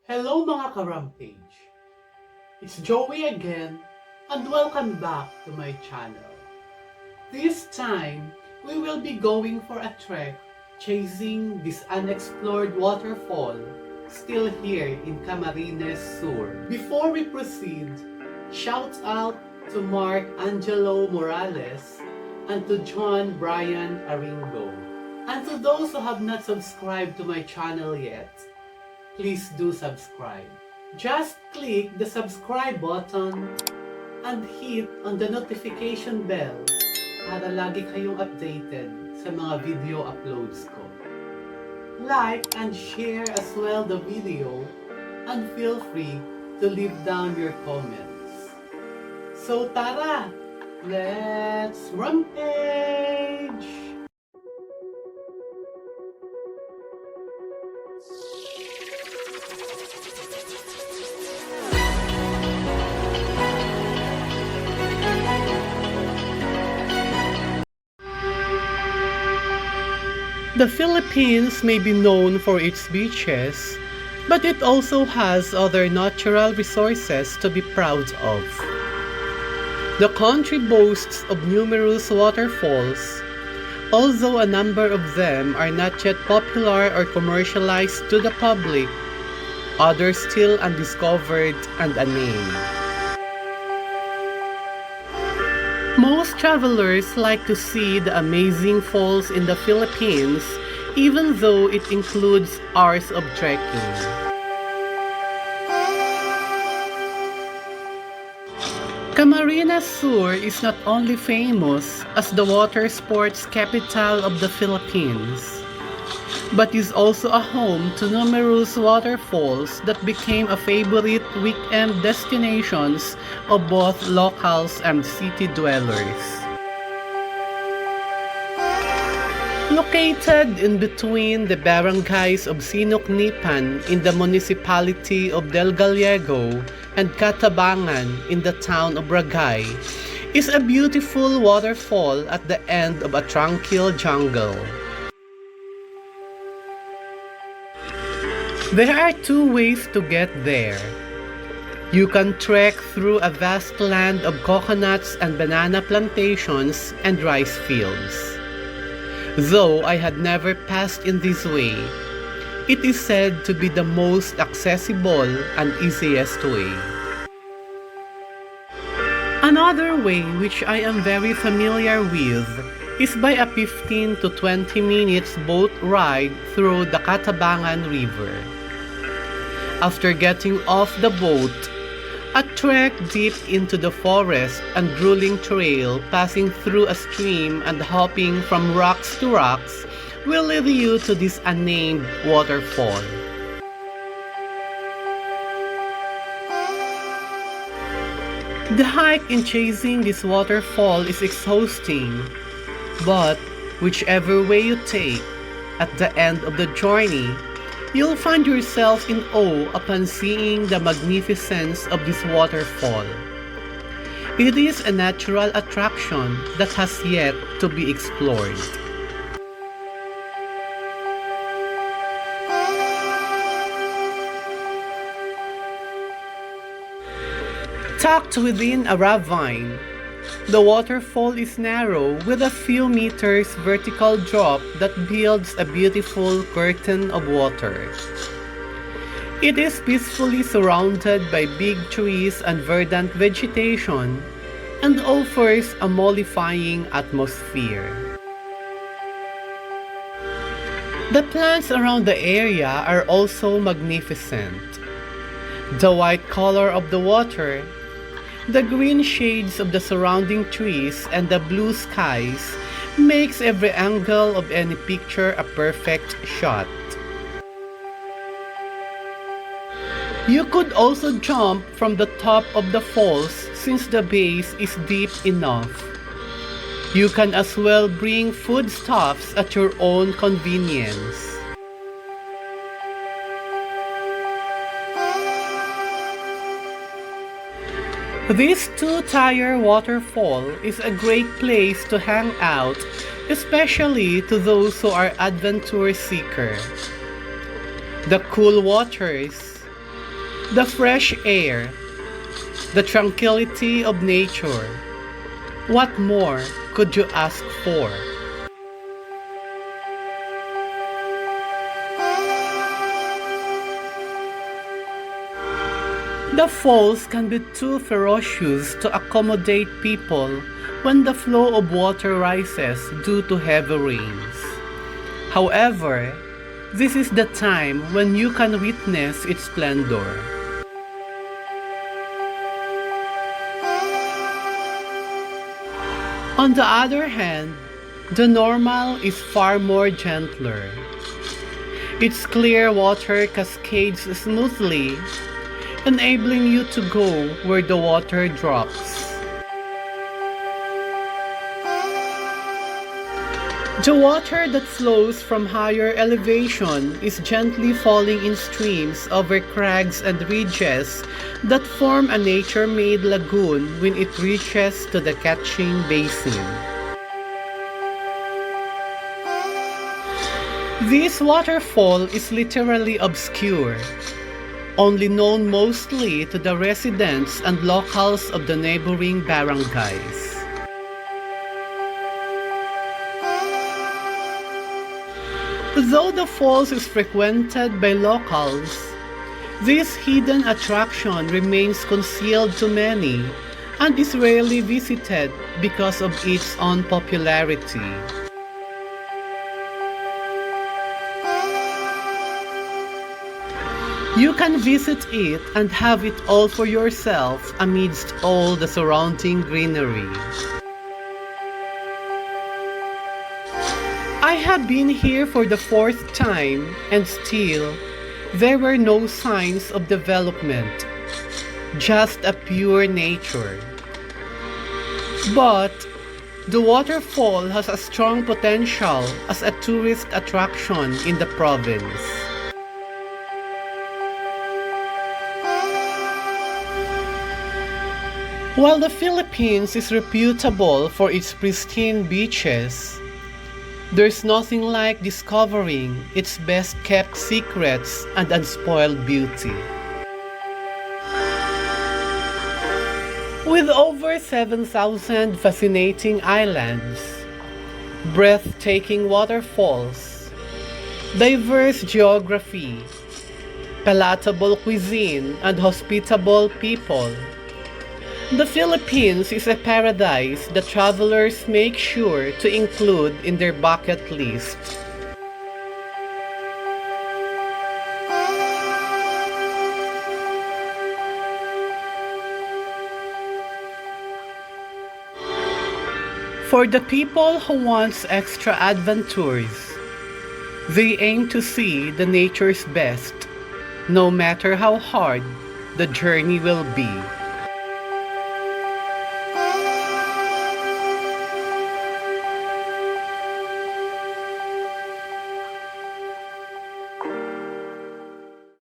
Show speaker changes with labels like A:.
A: Hello mga ka-RAMPAge! It's Joey again and welcome back to my channel. This time, we will be going for a trek chasing this unexplored waterfall still here in Camarines Sur. Before we proceed, shout out to Mark Angelo Morales and to John Brian Aringo. And to those who have not subscribed to my channel yet, please do subscribe. Just click the subscribe button and hit on the notification bell para lagi kayong updated sa mga video uploads ko. Like and share as well the video and feel free to leave down your comments. So tara, let's rampage! The Philippines may be known for its beaches, but it also has other natural resources to be proud of. The country boasts of numerous waterfalls, although a number of them are not yet popular or commercialized to the public, others still undiscovered and unnamed. Most travelers like to see the amazing falls in the Philippines, even though it includes hours of trekking. Camarines Sur is not only famous as the water sports capital of the Philippines, but is also a home to numerous waterfalls that became a favorite weekend destinations of both locals and city dwellers. Located in between the barangays of Sinuknipan in the municipality of Gallego and Catabangan in the town of Ragay, is a beautiful waterfall at the end of a tranquil jungle. There are two ways to get there. You can trek through a vast land of coconuts and banana plantations and rice fields. Though I had never passed in this way, it is said to be the most accessible and easiest way. Another way which I am very familiar with is by a 15 to 20 minutes boat ride through the Catabangan River. After getting off the boat, a trek deep into the forest and grueling trail passing through a stream and hopping from rocks to rocks will lead you to this unnamed waterfall. The hike in chasing this waterfall is exhausting, but whichever way you take, at the end of the journey, you'll find yourself in awe upon seeing the magnificence of this waterfall. It is a natural attraction that has yet to be explored. Tucked within a ravine, the waterfall is narrow with a few meters vertical drop that builds a beautiful curtain of water. It is peacefully surrounded by big trees and verdant vegetation and offers a mollifying atmosphere. The plants around the area are also magnificent. The white color of the water, the green shades of the surrounding trees and the blue skies makes every angle of any picture a perfect shot. You could also jump from the top of the falls since the base is deep enough. You can as well bring foodstuffs at your own convenience. This two-tier waterfall is a great place to hang out, especially to those who are adventure seekers. The cool waters, The fresh air, the tranquility of nature. What more could you ask for? The falls can be too ferocious to accommodate people when the flow of water rises due to heavy rains. However, this is the time when you can witness its splendor. On the other hand, the normal is far more gentler. Its clear water cascades smoothly, enabling you to go where the water drops. The water that flows from higher elevation is gently falling in streams over crags and ridges that form a nature-made lagoon when it reaches to the catching basin. This waterfall is literally obscure, only known mostly to the residents and locals of the neighboring barangays. Though the falls is frequented by locals, this hidden attraction remains concealed to many and is rarely visited because of its unpopularity. You can visit it and have it all for yourself amidst all the surrounding greenery. I have been here for the 4th time and still, there were no signs of development, just a pure nature. But the waterfall has a strong potential as a tourist attraction in the province. While the Philippines is reputable for its pristine beaches, there's nothing like discovering its best-kept secrets and unspoiled beauty. With over 7,000 fascinating islands, breathtaking waterfalls, diverse geography, palatable cuisine, and hospitable people, the Philippines is a paradise that travelers make sure to include in their bucket list. For the people who want extra adventures, they aim to see the nature's best, no matter how hard the journey will be.